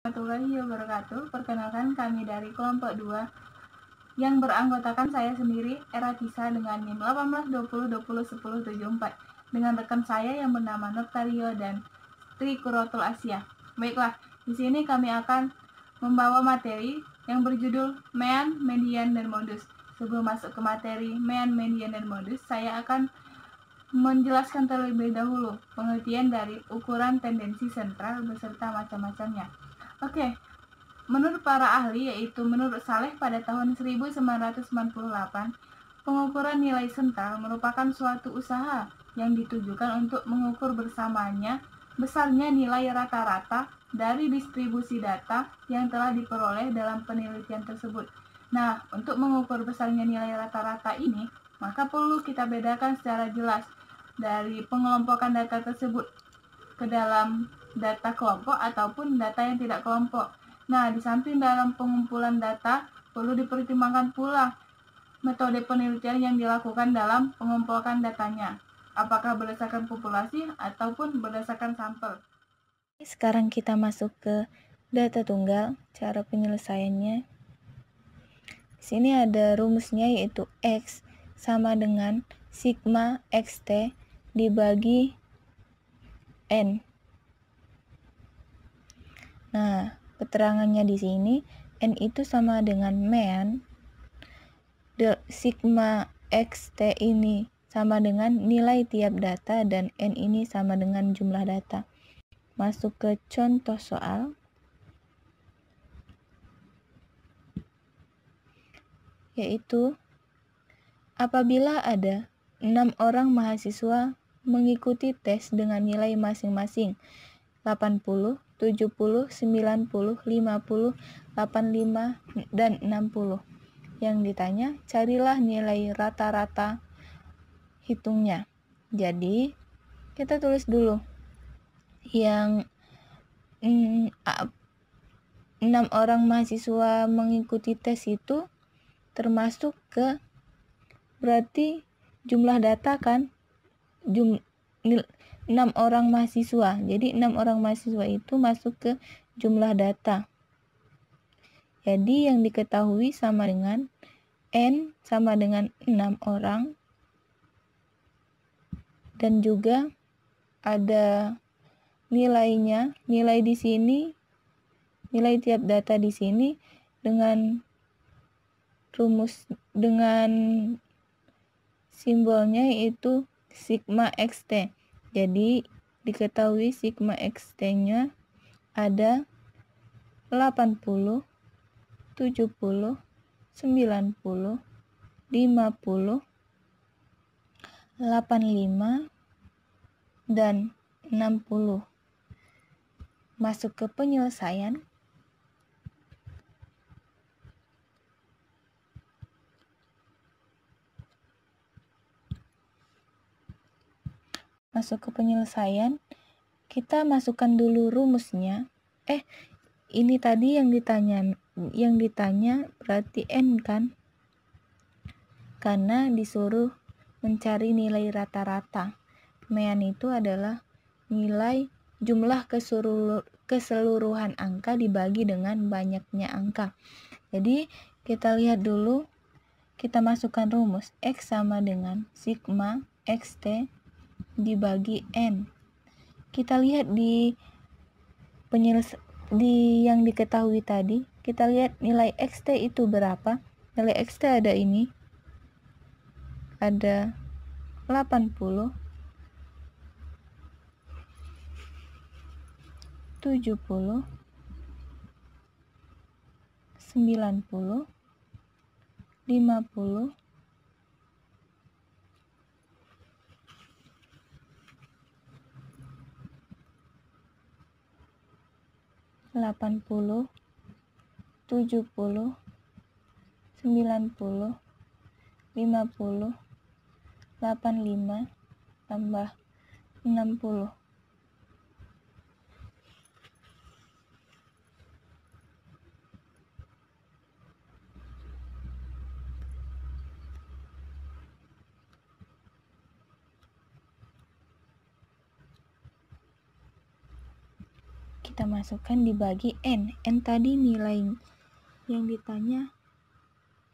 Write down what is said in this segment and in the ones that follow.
warahmatullahi wabarakatuh. Perkenalkan, kami dari kelompok 2 yang beranggotakan saya sendiri, Eratisa, dengan NIM 1820201074, dengan rekan saya yang bernama Nurtario dan Tri Kurotul Asia. Baiklah, di sini kami akan membawa materi yang berjudul Mean, Median, dan Modus. Sebelum masuk ke materi Mean, Median, dan Modus, saya akan menjelaskan terlebih dahulu pengertian dari ukuran tendensi sentral beserta macam-macamnya. Oke, menurut para ahli, yaitu menurut Saleh pada tahun 1998, pengukuran nilai sentral merupakan suatu usaha yang ditujukan untuk mengukur besarnya nilai rata-rata dari distribusi data yang telah diperoleh dalam penelitian tersebut. Nah, untuk mengukur besarnya nilai rata-rata ini, maka perlu kita bedakan secara jelas dari pengelompokan data tersebut ke dalam data kelompok ataupun data yang tidak kelompok. Nah, di samping dalam pengumpulan data, perlu dipertimbangkan pula metode penelitian yang dilakukan dalam pengumpulan datanya, apakah berdasarkan populasi ataupun berdasarkan sampel. Sekarang kita masuk ke data tunggal, cara penyelesaiannya. Di sini ada rumusnya, yaitu X sama dengan sigma XT dibagi N. Nah, keterangannya di sini N itu sama dengan mean. Sigma XT ini sama dengan nilai tiap data dan N ini sama dengan jumlah data. Masuk ke contoh soal. Yaitu apabila ada 6 orang mahasiswa mengikuti tes dengan nilai masing-masing 80, 70, 90, 50, 85, dan 60. Yang ditanya, carilah nilai rata-rata, hitungnya. Jadi, kita tulis dulu. Yang 6 orang mahasiswa mengikuti tes itu termasuk ke, berarti jumlah data kan, 6 orang mahasiswa. Jadi 6 orang mahasiswa itu masuk ke jumlah data. Jadi yang diketahui sama dengan N sama dengan 6 orang. Dan juga ada nilainya. Nilai di sini, nilai tiap data di sini dengan rumus, dengan simbolnya yaitu sigma XT. Jadi diketahui sigma XT-nya ada 80, 70, 90, 50, 85, dan 60. Masuk ke penyelesaian. Kita masukkan dulu rumusnya. Ini tadi yang ditanya berarti N kan? Karena disuruh mencari nilai rata-rata. Mean itu adalah nilai jumlah keseluruhan angka dibagi dengan banyaknya angka. Jadi kita lihat dulu, kita masukkan rumus X sama dengan sigma XT dibagi N. Kita lihat di yang diketahui tadi, kita lihat nilai XT itu berapa. Nilai XT ada ini, ada 80, 70, 90, 50, 80, 70, 90, 50, 85, tambah 60. kita masukkan dibagi N. N tadi nilai yang ditanya,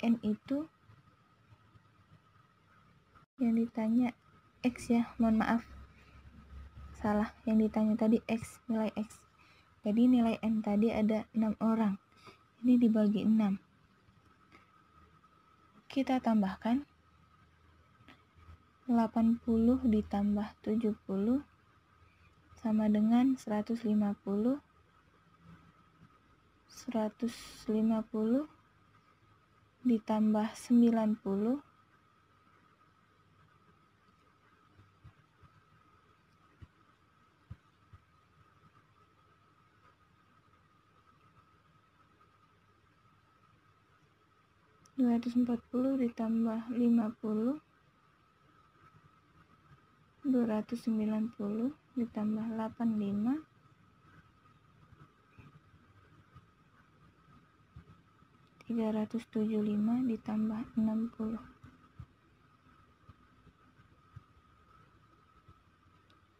N itu yang ditanya X ya, mohon maaf, salah, yang ditanya tadi X, nilai X. Jadi nilai N tadi ada 6 orang, ini dibagi 6. Kita tambahkan 80 ditambah 70 sama dengan 150. 150 ditambah 90 240 ditambah 50 290 ditambah 85 375 ditambah 60.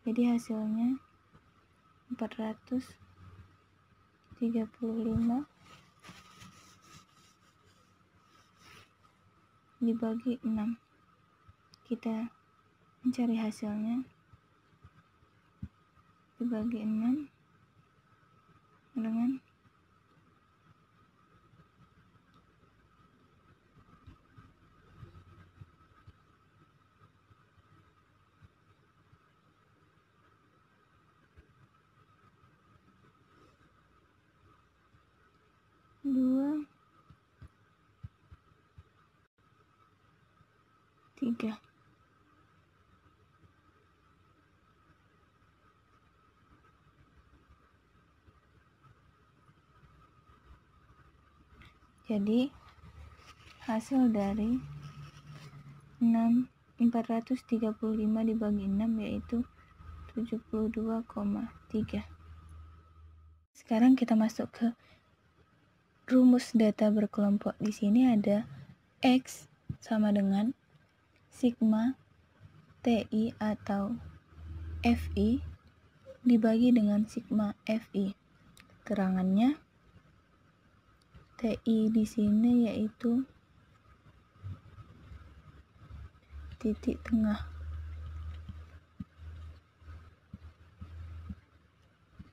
Jadi hasilnya 435 dibagi 6. Kita mencari hasilnya, dibagi 6 dengan 2, 3. Jadi hasil dari 435 dibagi 6 yaitu 72,3. Sekarang kita masuk ke rumus data berkelompok. Di sini ada X sama dengan sigma TI atau FI dibagi dengan sigma FI. Keterangannya TI di sini yaitu titik tengah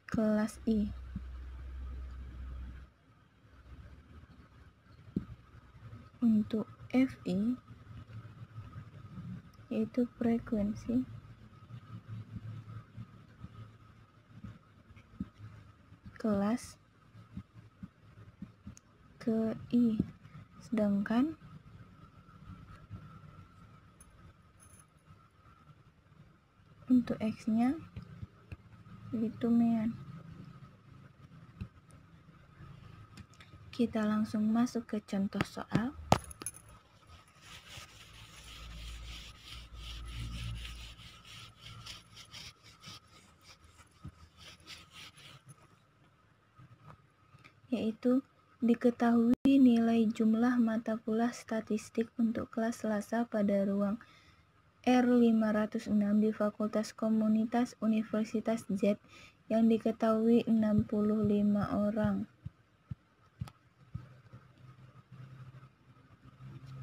kelas I. Untuk FI yaitu frekuensi kelas ke I, sedangkan untuk X-nya itu mean. Kita langsung masuk ke contoh soal. Yaitu diketahui nilai jumlah mata kuliah statistik untuk kelas Selasa pada ruang R506 di Fakultas Komunitas Universitas Z yang diketahui 65 orang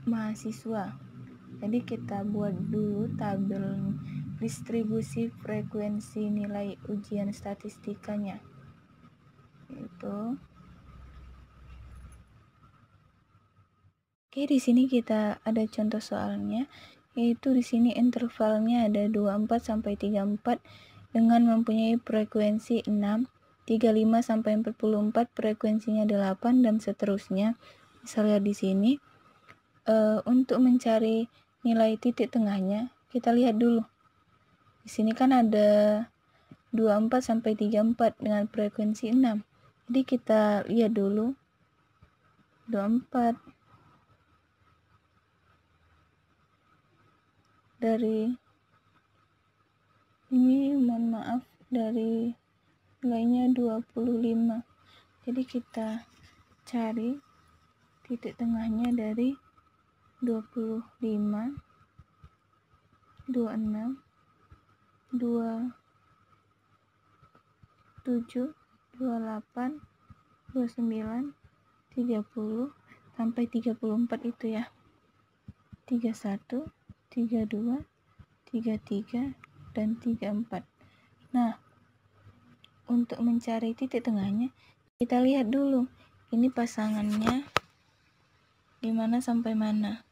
mahasiswa. Jadi kita buat dulu tabel distribusi frekuensi nilai ujian statistikanya. Oke, di sini kita ada contoh soalnya, yaitu di sini intervalnya ada 24 sampai 34 dengan mempunyai frekuensi 6, 35 sampai 44 frekuensinya 8 dan seterusnya. Bisa lihat di sini. Untuk mencari nilai titik tengahnya, kita lihat dulu. Di sini kan ada 24 sampai 34 dengan frekuensi 6. Jadi kita lihat dulu 24 dari ini, mohon maaf, dari nilainya 25. Jadi kita cari titik tengahnya dari 25, 26, 27, 28, 29, 30 sampai 34 itu ya. 31, 32, 33 dan 34. Nah, untuk mencari titik tengahnya, kita lihat dulu ini pasangannya di mana sampai mana.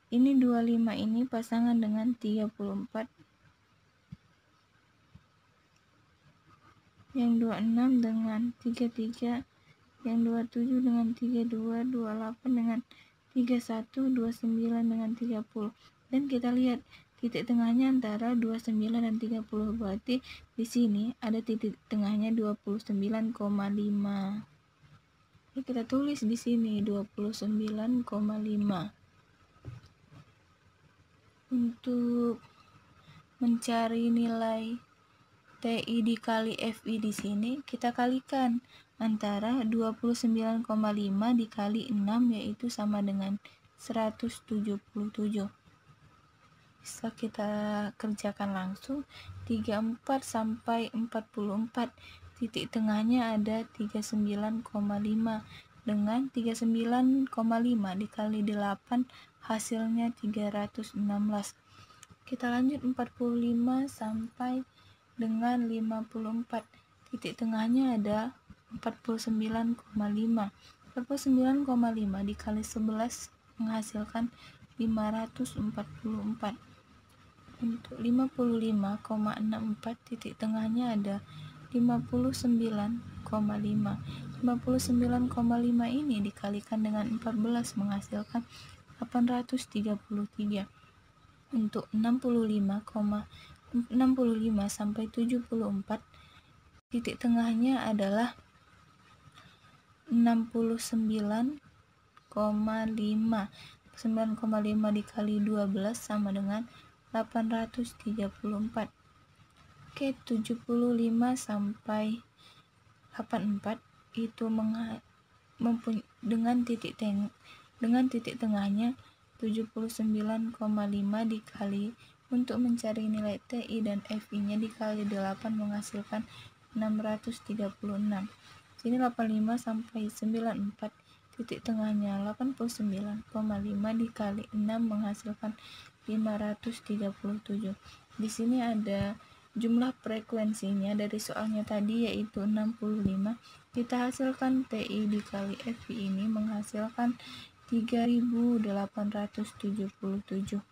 Ini 25 ini pasangan dengan 34, yang 26 dengan 33, yang 27 dengan 32, 28 dengan 31, 29 dengan 30. Dan kita lihat titik tengahnya antara 29 dan 30. Berarti di sini ada titik tengahnya 29,5. Jadi kita tulis di sini 29,5. Untuk mencari nilai TI dikali FI di sini, kita kalikan antara 29,5 dikali 6, yaitu sama dengan 177. Bisa kita kerjakan langsung. 34 sampai 44, titik tengahnya ada 39,5. Dengan 39,5 dikali 8 hasilnya 316. Kita lanjut 45 sampai dengan 54, titik tengahnya ada 49,5. 49,5 dikali 11 menghasilkan 544. Untuk 55,64, titik tengahnya ada 59,5. 59,5 ini dikalikan dengan 14 menghasilkan 833. Untuk 65 sampai 74, titik tengahnya adalah 69,5. 9,5 dikali 12 sama dengan 834. Oke, 75 sampai 84 itu dengan titik tengahnya 79,5 dikali, untuk mencari nilai TI dan FI-nya dikali 8 menghasilkan 636. Sini 85 sampai 94, titik tengahnya 89,5 dikali 6 menghasilkan 537. Di sini ada jumlah frekuensinya dari soalnya tadi, yaitu 65. Kita hasilkan TI dikali FI ini menghasilkan 3877.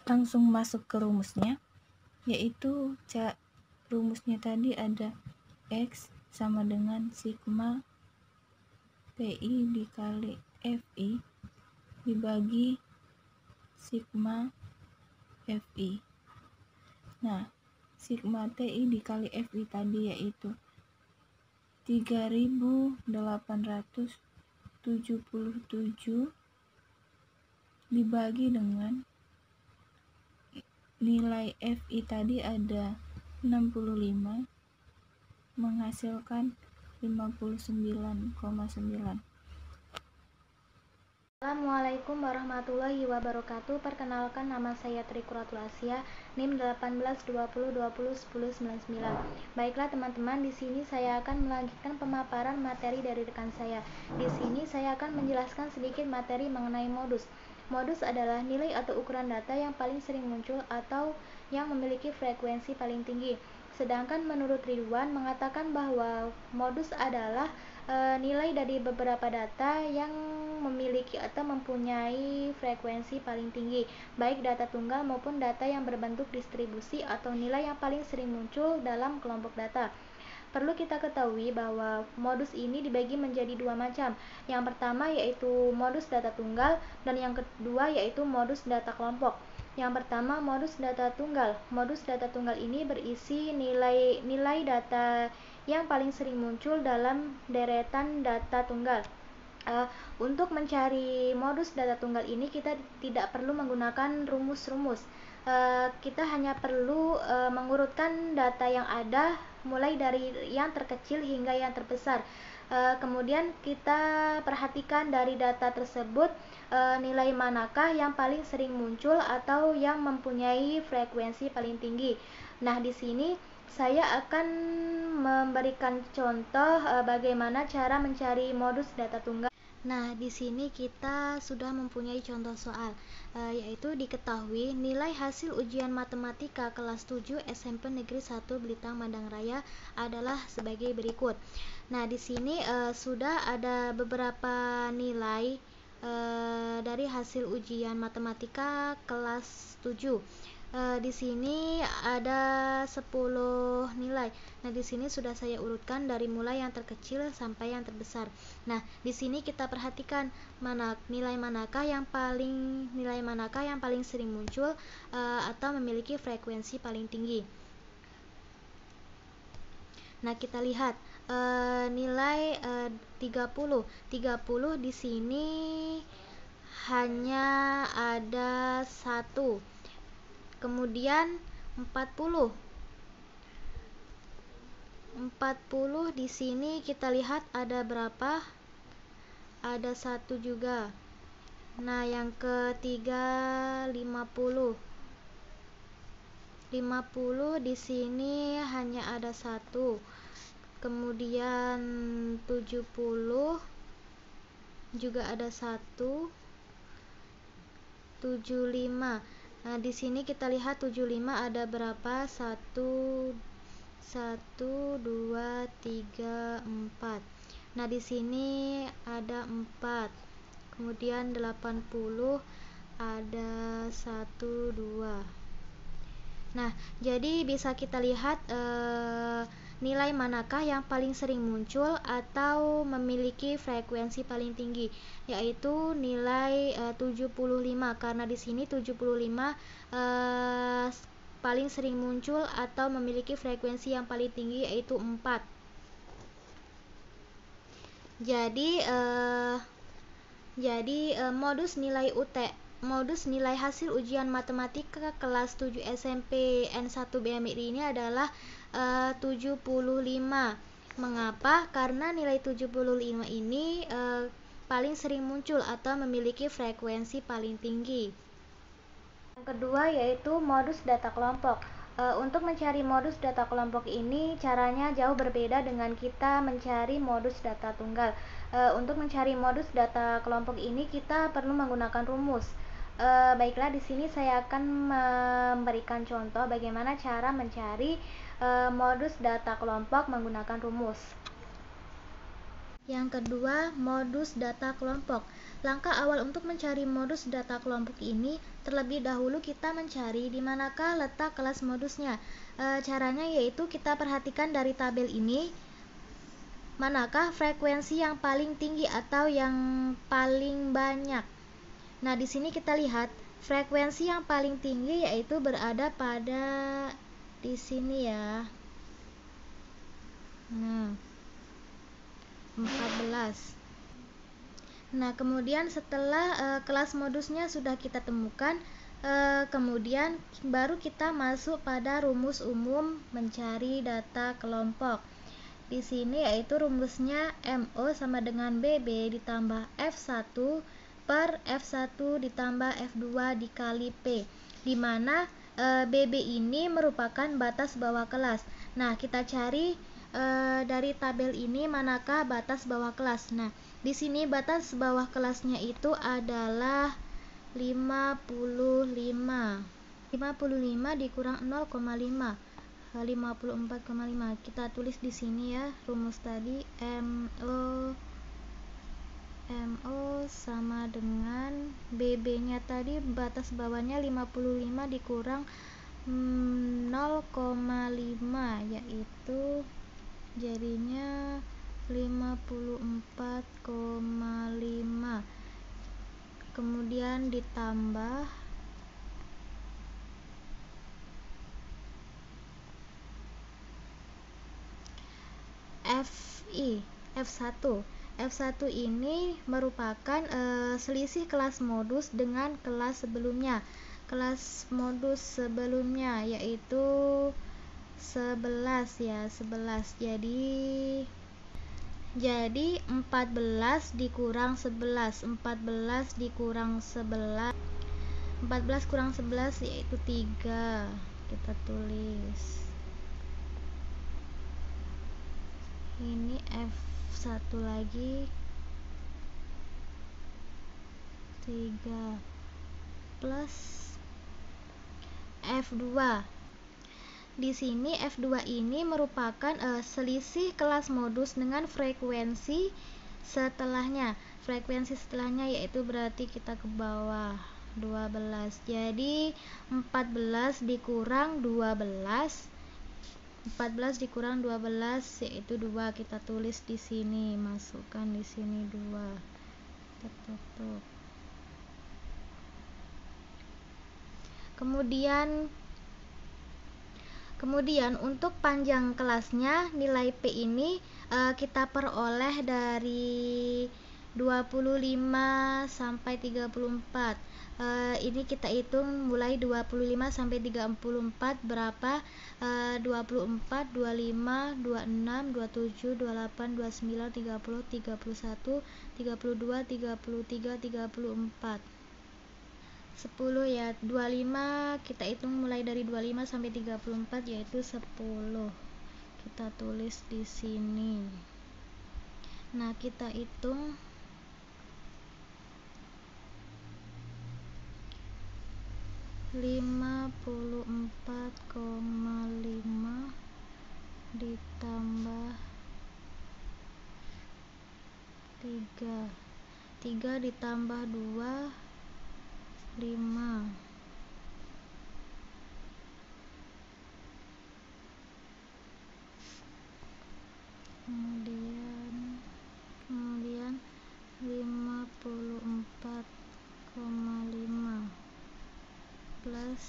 Langsung masuk ke rumusnya, yaitu rumusnya tadi ada X sama dengan sigma TI dikali FI dibagi sigma FI. Nah, sigma TI dikali FI tadi yaitu 3877 dibagi dengan nilai FI tadi ada 65 menghasilkan 59,9. Assalamualaikum warahmatullahi wabarakatuh. Perkenalkan, nama saya Trikuratul Asia, NIM 1820201099. Baiklah teman-teman, di sini saya akan melanjutkan pemaparan materi dari rekan saya. Di sini saya akan menjelaskan sedikit materi mengenai modus. Modus adalah nilai atau ukuran data yang paling sering muncul atau yang memiliki frekuensi paling tinggi. Sedangkan menurut Ridwan mengatakan bahwa modus adalah nilai dari beberapa data yang memiliki atau mempunyai frekuensi paling tinggi, baik data tunggal maupun data yang berbentuk distribusi atau nilai yang paling sering muncul dalam kelompok data. Perlu kita ketahui bahwa modus ini dibagi menjadi dua macam. Yang pertama yaitu modus data tunggal, dan yang kedua yaitu modus data kelompok. Yang pertama, modus data tunggal. Modus data tunggal ini berisi nilai data yang paling sering muncul dalam deretan data tunggal. Untuk mencari modus data tunggal ini kita tidak perlu menggunakan rumus-rumus. Kita hanya perlu mengurutkan data yang ada mulai dari yang terkecil hingga yang terbesar. Kemudian kita perhatikan dari data tersebut nilai manakah yang paling sering muncul atau yang mempunyai frekuensi paling tinggi. Nah, di sini saya akan memberikan contoh bagaimana cara mencari modus data tunggal. Nah, di sini kita sudah mempunyai contoh soal, yaitu diketahui nilai hasil ujian matematika kelas 7 SMP Negeri 1 Belitang Madang Raya adalah sebagai berikut. Nah, di sini sudah ada beberapa nilai dari hasil ujian matematika kelas 7. Di sini ada 10 nilai. Nah, di sini sudah saya urutkan dari mulai yang terkecil sampai yang terbesar. Nah, di sini kita perhatikan nilai manakah yang paling sering muncul atau memiliki frekuensi paling tinggi. Nah, kita lihat nilai 30 di sini hanya ada 1. Kemudian 40 di sini kita lihat ada berapa? Ada 1 juga. Nah, yang ketiga 50 di sini hanya ada 1. Kemudian 70 juga ada 1. 75. Nah, di sini kita lihat 75 ada berapa? 1, 2, 3, 4. Nah, di sini ada 4. Kemudian 80 ada 1, 2. Nah, jadi bisa kita lihat nilai manakah yang paling sering muncul atau memiliki frekuensi paling tinggi, yaitu nilai 75, karena di sini 75 paling sering muncul atau memiliki frekuensi yang paling tinggi, yaitu 4. Jadi modus nilai hasil ujian matematika kelas 7 SMP N1 BMI ini adalah 75. Mengapa? Karena nilai 75 ini paling sering muncul atau memiliki frekuensi paling tinggi. Yang kedua yaitu modus data kelompok. Untuk mencari modus data kelompok ini caranya jauh berbeda dengan kita mencari modus data tunggal. Untuk mencari modus data kelompok ini kita perlu menggunakan rumus. Baiklah, di sini saya akan memberikan contoh bagaimana cara mencari modus data kelompok menggunakan rumus. Yang kedua, modus data kelompok. Langkah awal untuk mencari modus data kelompok ini, terlebih dahulu kita mencari di manakah letak kelas modusnya. Caranya yaitu kita perhatikan dari tabel ini, manakah frekuensi yang paling tinggi atau yang paling banyak. Nah, di sini kita lihat frekuensi yang paling tinggi yaitu berada pada di sini ya. Nah, 14. Nah, kemudian setelah kelas modusnya sudah kita temukan, kemudian baru kita masuk pada rumus umum mencari data kelompok. Di sini yaitu rumusnya MO sama dengan BB ditambah F1 per F1 ditambah F2 dikali P, di mana BB ini merupakan batas bawah kelas. Nah, kita cari dari tabel ini manakah batas bawah kelas. Nah, di sini batas bawah kelasnya itu adalah 55. 55 dikurang 0,5, 54,5. Kita tulis di sini ya rumus tadi, MO sama dengan BB-nya tadi batas bawahnya 55 dikurang 0,5, yaitu jadinya 54,5. Kemudian ditambah F1 ini merupakan selisih kelas modus dengan kelas sebelumnya. Kelas modus sebelumnya yaitu 11 ya, 11. Jadi 14 dikurang 11. 14 kurang 11 yaitu 3. kita tulis. Ini F1 lagi 3 plus F2. Di sini F2 ini merupakan selisih kelas modus dengan frekuensi setelahnya. Frekuensi setelahnya yaitu berarti kita ke bawah 12. Jadi 14 dikurang 12. 14 dikurang 12 yaitu 2. Kita tulis di sini, masukkan di sini 2. Tutup. Kemudian untuk panjang kelasnya nilai P ini kita peroleh dari 25 sampai 34. Ini kita hitung mulai 25 sampai 34 berapa? 24, 25, 26, 27, 28, 29, 30, 31, 32, 33, 34. 10 ya. 25 kita hitung mulai dari 25 sampai 34 yaitu 10. Kita tulis di sini. Nah, kita hitung 54,5 ditambah 3 ditambah 2 5. Kemudian 54,5 plus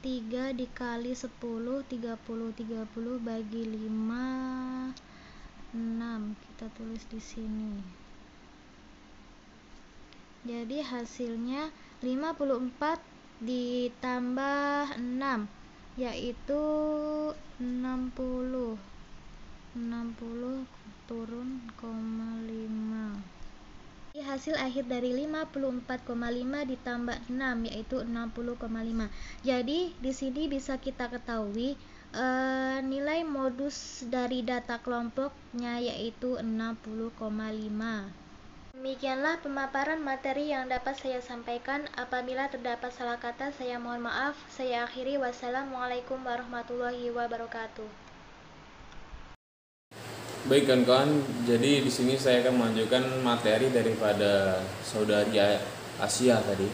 3 dikali 10, 30 bagi 5, 6. Kita tulis di sini. Jadi hasilnya 54 ditambah 6 yaitu 60 turun 0,5. Hasil akhir dari 54,5 ditambah 6 yaitu 60,5. Jadi di sini bisa kita ketahui nilai modus dari data kelompoknya yaitu 60,5. Demikianlah pemaparan materi yang dapat saya sampaikan. Apabila terdapat salah kata, saya mohon maaf. Saya akhiri. Wassalamualaikum warahmatullahi wabarakatuh. Baik kawan-kawan, jadi di sini saya akan menunjukkan materi daripada saudari Asia tadi.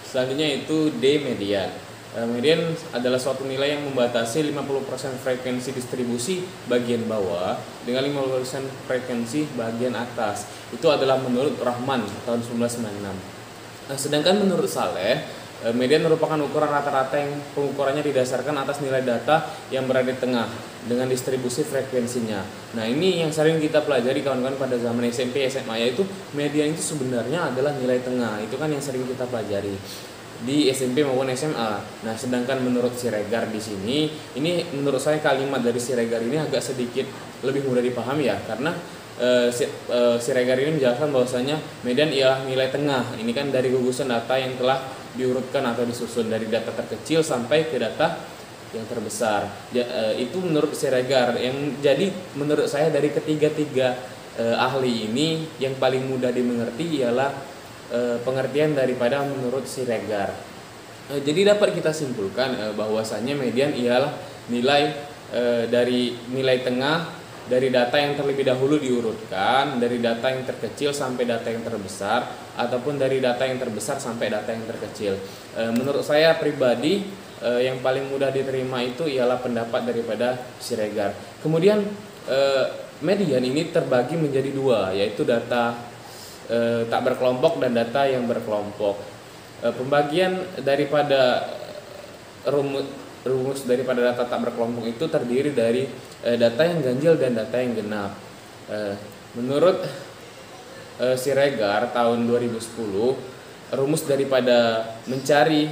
Selanjutnya itu D median. Median adalah suatu nilai yang membatasi 50% frekuensi distribusi bagian bawah dengan 50% frekuensi bagian atas. Itu adalah menurut Rahman tahun 1996. Sedangkan menurut Saleh, median merupakan ukuran rata-rata yang pengukurannya didasarkan atas nilai data yang berada di tengah dengan distribusi frekuensinya. Nah, ini yang sering kita pelajari kawan-kawan pada zaman SMP, SMA, yaitu median itu sebenarnya adalah nilai tengah. Itu kan yang sering kita pelajari di SMP maupun SMA. Nah, sedangkan menurut Siregar di sini, ini menurut saya kalimat dari Siregar ini agak sedikit lebih mudah dipahami ya, karena Siregar ini menjelaskan bahwasanya median ialah nilai tengah. Ini kan dari gugusan data yang telah diurutkan atau disusun dari data terkecil sampai ke data yang terbesar. Itu menurut Siregar. Yang jadi menurut saya dari ketiga ahli ini yang paling mudah dimengerti ialah pengertian daripada menurut Siregar. Jadi dapat kita simpulkan bahwasannya median ialah nilai dari nilai tengah dari data yang terlebih dahulu diurutkan, dari data yang terkecil sampai data yang terbesar, ataupun dari data yang terbesar sampai data yang terkecil. Menurut saya pribadi yang paling mudah diterima itu ialah pendapat daripada Siregar. Kemudian median ini terbagi menjadi dua, yaitu data tak berkelompok dan data yang berkelompok. Pembagian daripada rumus daripada data tak berkelompok itu terdiri dari data yang ganjil dan data yang genap. Menurut Siregar tahun 2010, rumus daripada mencari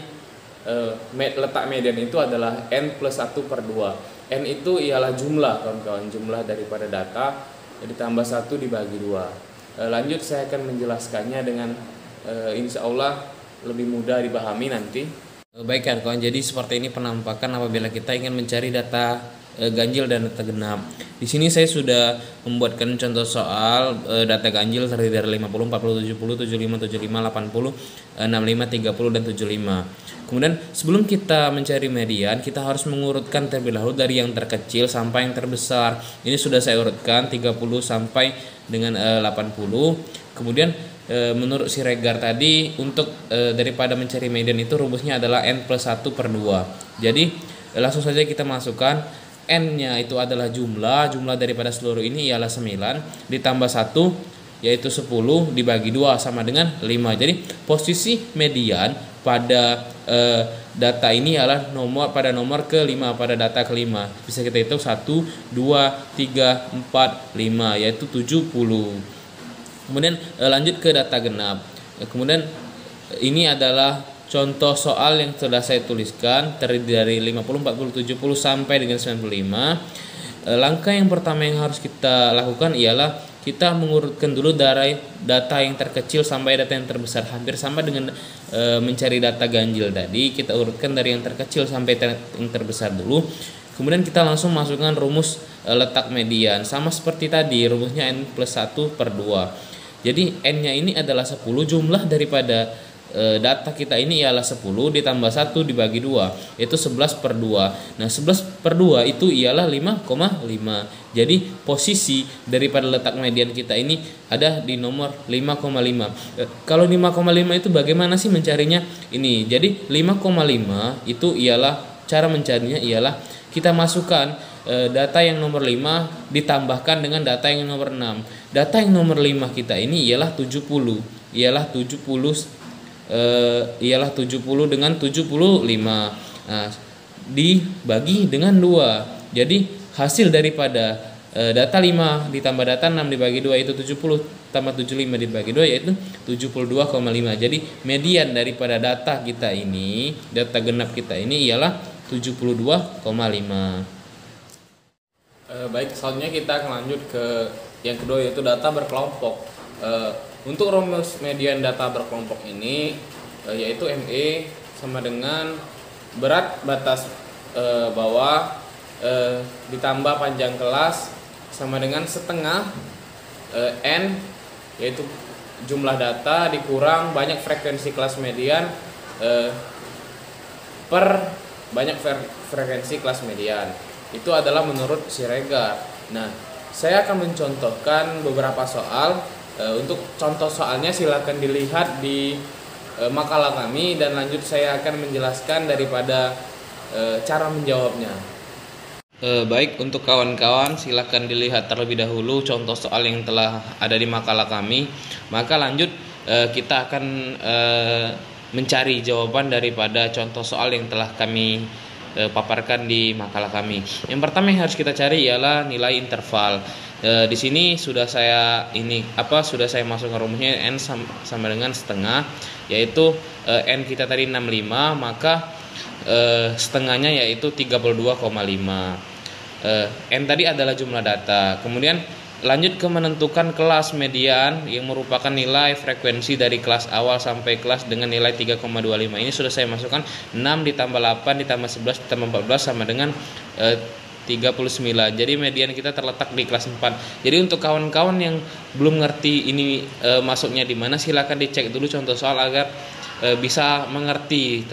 letak median itu adalah n plus 1/2. N itu ialah jumlah kawan-kawan, jumlah daripada data ditambah 1 dibagi 2. Lanjut saya akan menjelaskannya dengan insya Allah lebih mudah dipahami nanti. Baik kan kawan, jadi seperti ini penampakan apabila kita ingin mencari data ganjil dan data genap. Di sini saya sudah membuatkan contoh soal data ganjil terdiri dari 50, 40, 70, 75, 75, 80, 65, 30 dan 75. Kemudian sebelum kita mencari median, kita harus mengurutkan terlebih dahulu dari yang terkecil sampai yang terbesar. Ini sudah saya urutkan 30 sampai dengan 80. Kemudian menurut Siregar tadi untuk daripada mencari median itu rumusnya adalah n plus 1 per 2. Jadi langsung saja kita masukkan n-nya itu adalah jumlah daripada seluruh ini ialah 9 ditambah 1 yaitu 10 dibagi 2 sama dengan 5. Jadi posisi median pada data ini adalah pada nomor ke-5, pada data ke-5. Bisa kita hitung 1, 2, 3, 4, 5 yaitu 70. Kemudian lanjut ke data genap. Kemudian ini adalah contoh soal yang sudah saya tuliskan terdiri dari 50, 40, 70 sampai dengan 95. Langkah yang pertama yang harus kita lakukan ialah kita mengurutkan dulu dari data yang terkecil sampai data yang terbesar. Hampir sama dengan mencari data ganjil tadi, kita urutkan dari yang terkecil sampai yang terbesar dulu. Kemudian kita langsung masukkan rumus letak median. Sama seperti tadi, rumusnya n plus 1 per 2. Jadi n-nya ini adalah 10, jumlah daripada data kita ini ialah 10 ditambah 1 dibagi 2, yaitu 11 per 2. Nah 11 per 2 itu ialah 5,5. Jadi posisi daripada letak median kita ini ada di nomor 5,5. Kalau 5,5 itu bagaimana sih mencarinya? Ini, jadi 5,5 itu ialah, cara mencarinya ialah kita masukkan data yang nomor 5 ditambahkan dengan data yang nomor 6. Data yang nomor 5 kita ini ialah 70. Ialah 70 dengan 75. Nah, dibagi dengan 2. Jadi hasil daripada data 5 ditambah data 6 dibagi 2 itu 70 tambah 75 dibagi 2 yaitu 72,5. Jadi median daripada data kita ini, data genap kita ini ialah 72,5. Baik, selanjutnya kita akan lanjut ke yang kedua yaitu data berkelompok. Untuk rumus median data berkelompok ini yaitu ME sama dengan berat batas bawah ditambah panjang kelas sama dengan setengah N yaitu jumlah data dikurang banyak frekuensi kelas median per banyak frekuensi kelas median. Itu adalah menurut Siregar. Nah, saya akan mencontohkan beberapa soal. Untuk contoh soalnya silakan dilihat di makalah kami dan lanjut saya akan menjelaskan daripada cara menjawabnya. Baik, untuk kawan-kawan silakan dilihat terlebih dahulu contoh soal yang telah ada di makalah kami. Maka lanjut kita akan mencari jawaban daripada contoh soal yang telah kami paparkan di makalah kami. Yang pertama yang harus kita cari ialah nilai interval. Di sini sudah saya masukkan rumusnya n sama dengan setengah, yaitu n kita tadi 65, maka setengahnya yaitu 32,5. N tadi adalah jumlah data. Kemudian lanjut ke menentukan kelas median yang merupakan nilai frekuensi dari kelas awal sampai kelas dengan nilai 3,25. Ini sudah saya masukkan 6 ditambah 8 ditambah 11 ditambah 14 sama dengan 39. Jadi median kita terletak di kelas 4. Jadi untuk kawan-kawan yang belum ngerti ini masuknya di mana, silakan dicek dulu contoh soal agar bisa mengerti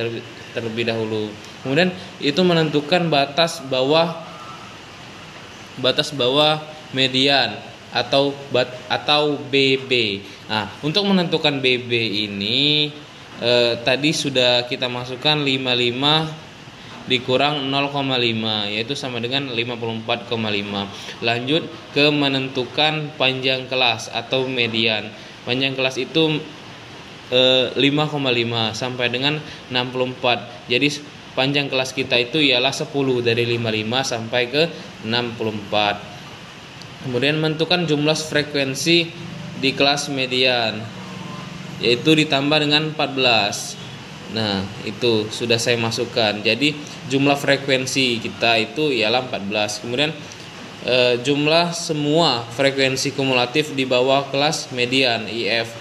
terlebih dahulu. Kemudian itu menentukan batas bawah median atau BB. Nah, untuk menentukan BB ini tadi sudah kita masukkan 55 dikurang 0,5 yaitu sama dengan 54,5. Lanjut ke menentukan panjang kelas atau median. Panjang kelas itu 5,5 sampai dengan 64. Jadi panjang kelas kita itu ialah 10 dari 55 sampai ke 64. Kemudian menentukan jumlah frekuensi di kelas median yaitu ditambah dengan 14. Nah, itu sudah saya masukkan. Jadi jumlah frekuensi kita itu ialah 14. Kemudian jumlah semua frekuensi kumulatif di bawah kelas median IF.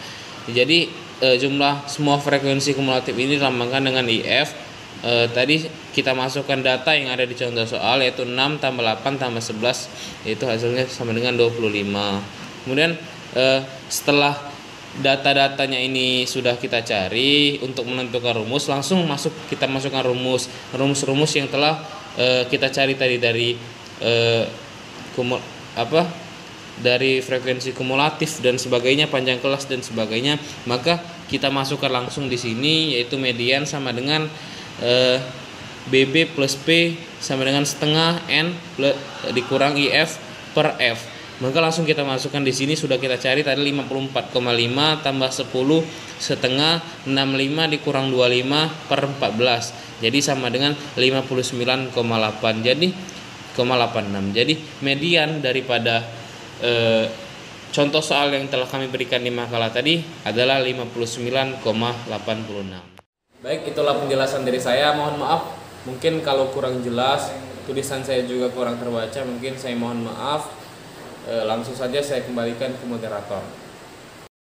Jadi jumlah semua frekuensi kumulatif ini dilambangkan dengan IF tadi kita masukkan data yang ada di contoh soal, yaitu 6 tambah 8 tambah 11, yaitu hasilnya sama dengan 25. Kemudian setelah data-datanya ini sudah kita cari, untuk menentukan rumus langsung kita masukkan rumus yang telah kita cari tadi dari dari frekuensi kumulatif dan sebagainya, panjang kelas dan sebagainya. Maka kita masukkan langsung di sini, yaitu median sama dengan BB plus P sama dengan setengah N dikurang IF per F. Maka langsung kita masukkan di sini, sudah kita cari tadi 54,5 tambah 10 setengah 65 dikurang 25 per 14. Jadi sama dengan 59,8. Jadi 0,86. Jadi median daripada contoh soal yang telah kami berikan di makalah tadi adalah 59,86. Baik, itulah penjelasan dari saya. Mohon maaf mungkin kalau kurang jelas, tulisan saya juga kurang terbaca, mungkin saya mohon maaf. Langsung saja saya kembalikan ke moderator.